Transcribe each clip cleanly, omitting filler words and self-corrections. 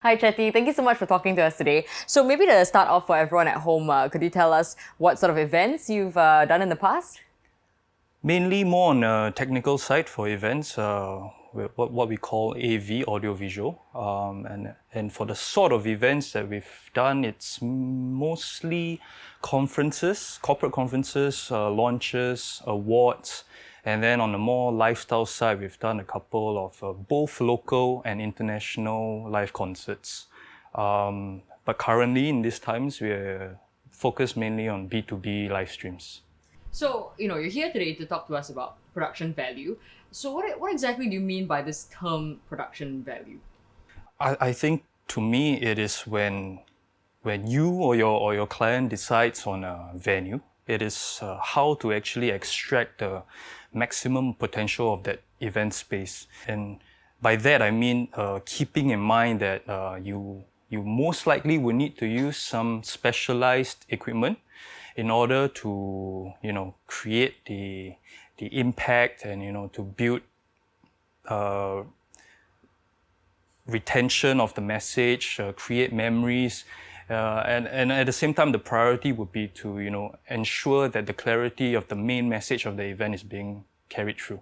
Hi Chetty, thank you so much for talking to us today. So maybe to start off for everyone at home, could you tell us what sort of events you've done in the past? Mainly more on the technical side for events, what we call AV, audiovisual. And for the sort of events that we've done, it's mostly conferences, corporate conferences, launches, awards. And then on the more lifestyle side, we've done a couple of both local and international live concerts. But currently, in these times, we're focused mainly on B2B live streams. So, you're here today to talk to us about production value. So what exactly do you mean by this term production value? I think to me it is when you or your client decides on a venue, it is how to actually extract the maximum potential of that event space. And by that I mean keeping in mind that you most likely will need to use some specialized equipment in order to create the impact and to build retention of the message, create memories, and at the same time, the priority would be to ensure that the clarity of the main message of the event is being carried through.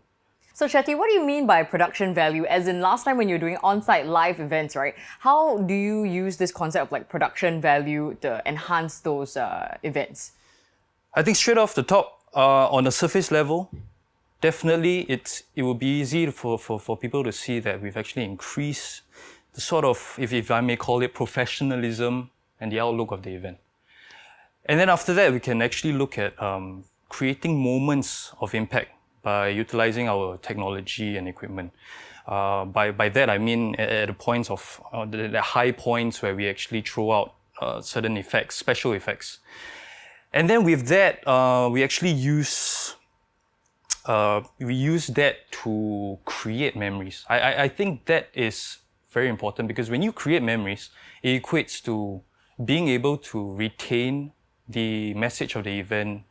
So Chetty, what do you mean by production value? As in last time when you're doing on-site live events, right? How do you use this concept of like production value to enhance those events? I think straight off the top, on the surface level, definitely it will be easy for people to see that we've actually increased the sort of, if I may call it, professionalism and the outlook of the event. And then after that, we can actually look at creating moments of impact by utilizing our technology and equipment. By that, I mean at the points of the high points where we actually throw out certain effects, special effects. And then with that, we actually use that to create memories. I think that is very important because when you create memories, it equates to being able to retain the message of the event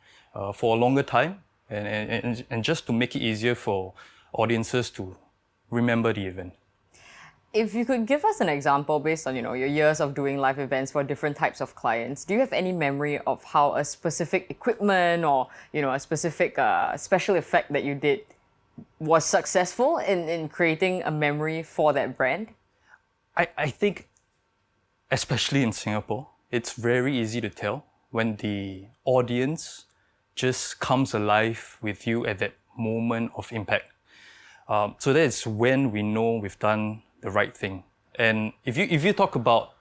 for a longer time and just to make it easier for audiences to remember the event. If you could give us an example based on your years of doing live events for different types of clients, do you have any memory of how a specific equipment or a specific special effect that you did was successful in creating a memory for that brand? I think, especially in Singapore, it's very easy to tell when the audience just comes alive with you at that moment of impact. So that is when we know we've done the right thing. And if you talk about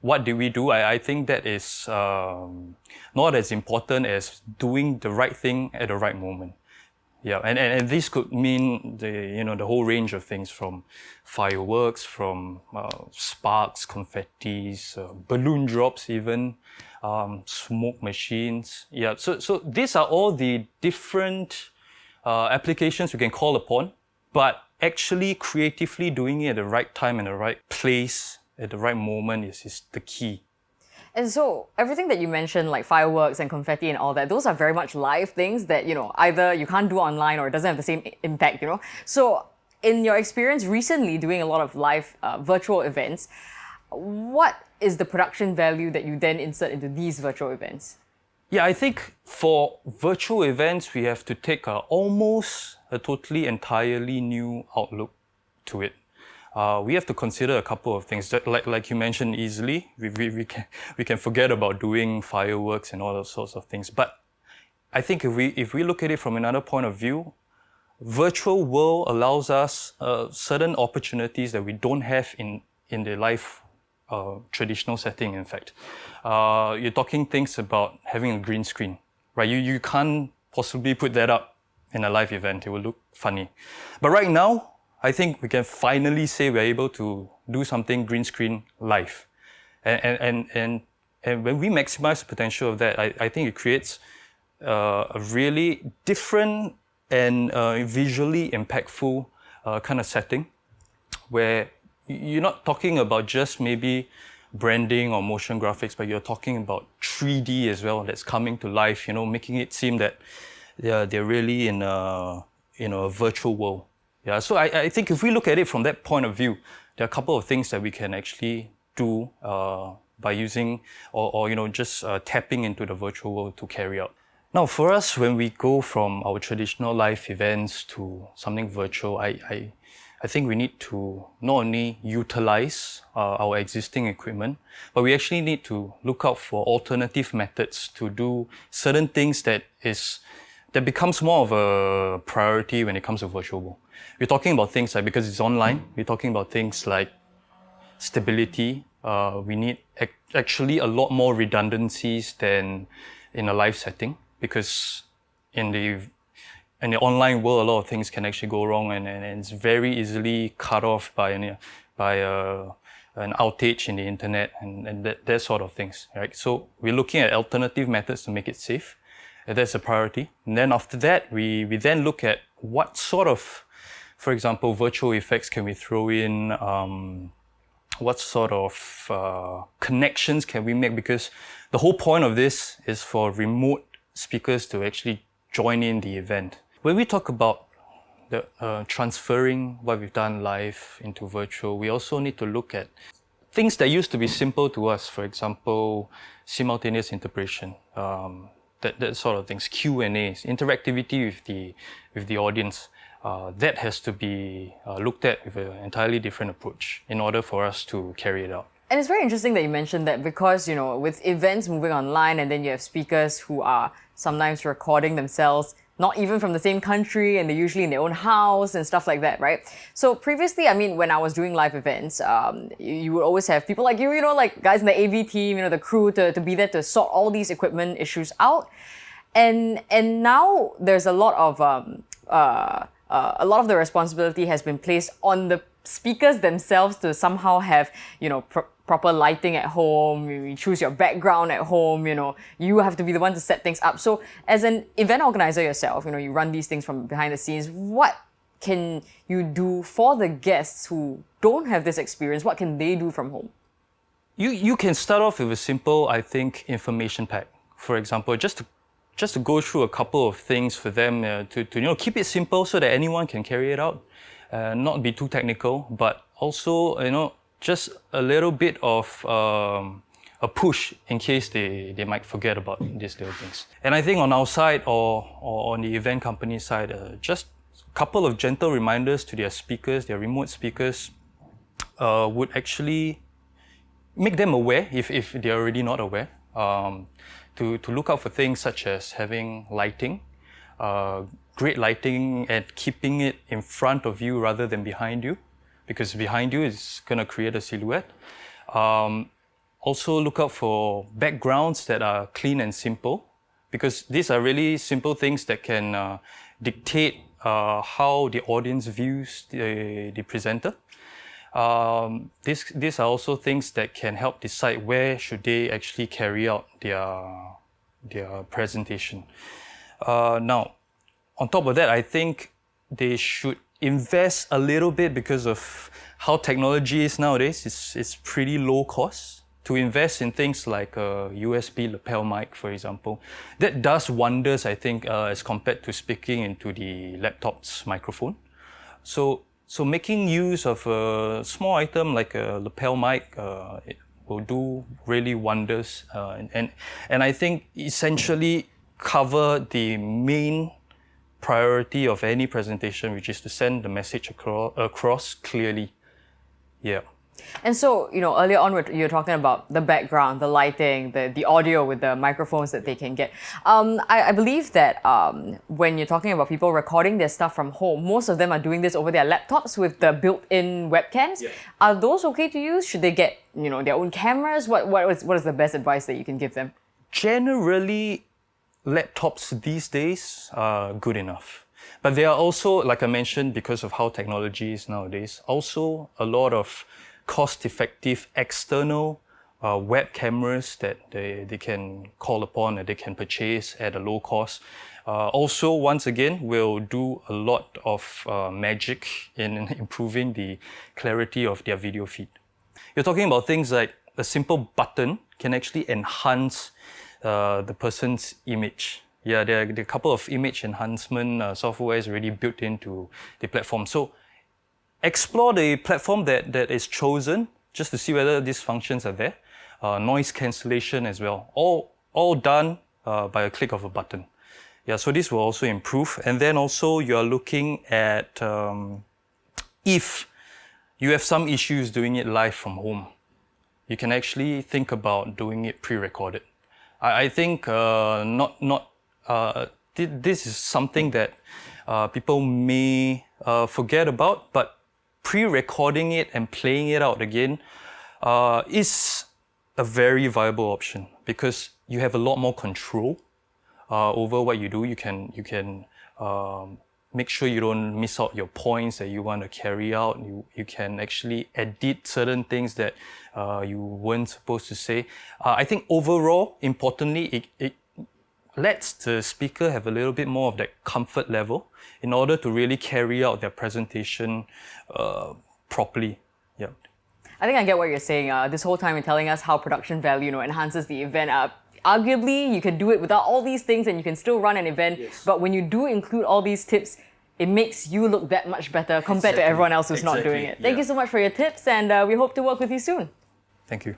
what did we do, I think that is not as important as doing the right thing at the right moment. Yeah, and this could mean the whole range of things, from fireworks, from sparks, confettis, balloon drops, even smoke machines. Yeah, so these are all the different applications we can call upon, but actually creatively doing it at the right time and the right place at the right moment is the key. And so everything that you mentioned, like fireworks and confetti and all that, those are very much live things that, either you can't do online or it doesn't have the same impact, So in your experience recently doing a lot of live virtual events, what is the production value that you then insert into these virtual events? Yeah, I think for virtual events, we have to take almost a totally, entirely new outlook to it. We have to consider a couple of things. That, like you mentioned, easily we can forget about doing fireworks and all those sorts of things. But I think if we look at it from another point of view, virtual world allows us certain opportunities that we don't have in the live traditional setting. In fact, you're talking things about having a green screen, right? You can't possibly put that up in a live event. It will look funny. But right now, I think we can finally say we're able to do something green screen live. And when we maximize the potential of that, I think it creates a really different and visually impactful kind of setting where you're not talking about just maybe branding or motion graphics, but you're talking about 3D as well that's coming to life, making it seem that they're really in a virtual world. Yeah, so I think if we look at it from that point of view, there are a couple of things that we can actually do by using or just tapping into the virtual world to carry out. Now, for us, when we go from our traditional live events to something virtual, I think we need to not only utilize our existing equipment, but we actually need to look out for alternative methods to do certain things that becomes more of a priority when it comes to virtual world. We're talking about things like, because it's online, we're talking about things like stability. We need actually a lot more redundancies than in a live setting, because in the online world, a lot of things can actually go wrong, and it's very easily cut off by an outage in the internet and that sort of things, right? So we're looking at alternative methods to make it safe. And that's a priority. And then after that, we then look at what sort of, for example, virtual effects can we throw in, what sort of connections can we make? Because the whole point of this is for remote speakers to actually join in the event. When we talk about the transferring what we've done live into virtual, we also need to look at things that used to be simple to us. For example, simultaneous interpretation, that sort of things, Q&As, interactivity with the audience. That has to be looked at with an entirely different approach in order for us to carry it out. And it's very interesting that you mentioned that, because, with events moving online, and then you have speakers who are sometimes recording themselves, not even from the same country, and they're usually in their own house and stuff like that, right? So previously, when I was doing live events, you would always have people like you, like guys in the AV team, the crew to be there to sort all these equipment issues out. And now there's a lot of the responsibility has been placed on the speakers themselves to somehow have, proper lighting at home. You choose your background at home. You have to be the one to set things up. So as an event organizer yourself, you run these things from behind the scenes. What can you do for the guests who don't have this experience? What can they do from home? You can start off with a simple, I think, information pack. For example, just to go through a couple of things for them to keep it simple so that anyone can carry it out, not be too technical, but also just a little bit of a push in case they might forget about these little things. And I think on our side or on the event company side, just a couple of gentle reminders to their speakers, their remote speakers, would actually make them aware, if they're already not aware, to look out for things such as having lighting, great lighting, and keeping it in front of you rather than behind you, because behind you is going to create a silhouette. Also look out for backgrounds that are clean and simple, because these are really simple things that can dictate how the audience views the presenter. These are also things that can help decide where should they actually carry out their presentation. Now, on top of that, I think they should invest a little bit, because of how technology is nowadays. It's pretty low cost to invest in things like a USB lapel mic, for example. That does wonders, I think, as compared to speaking into the laptop's microphone. So making use of a small item like a lapel mic it will do really wonders, and I think essentially cover the main priority of any presentation, which is to send the message across clearly. Yeah. And so, earlier on you were talking about the background, the lighting, the audio with the microphones that they can get. I believe that when you're talking about people recording their stuff from home, most of them are doing this over their laptops with the built-in webcams. Yeah. Are those okay to use? Should they get, their own cameras? What is the best advice that you can give them? Generally, laptops these days are good enough. But there are also, like I mentioned, because of how technology is nowadays, also a lot of cost-effective external web cameras that they can call upon and they can purchase at a low cost. Also, once again, will do a lot of magic in improving the clarity of their video feed. You're talking about things like a simple button can actually enhance the person's image. Yeah, there are a couple of image enhancement software is already built into the platform. So explore the platform that is chosen just to see whether these functions are there. Noise cancellation as well. All done by a click of a button. Yeah, so this will also improve. And then also you are looking at if you have some issues doing it live from home, you can actually think about doing it pre-recorded. I think this is something that people may forget about, but pre-recording it and playing it out again is a very viable option because you have a lot more control over what you do. You can make sure you don't miss out your points that you want to carry out. You can actually edit certain things that you weren't supposed to say. I think overall, importantly, it lets the speaker have a little bit more of that comfort level in order to really carry out their presentation properly. Yeah. I think I get what you're saying. This whole time you're telling us how production value, enhances the event. Arguably, you can do it without all these things and you can still run an event. Yes. But when you do include all these tips, it makes you look that much better compared to everyone else who's not doing it. Thank you so much for your tips, and we hope to work with you soon. Thank you.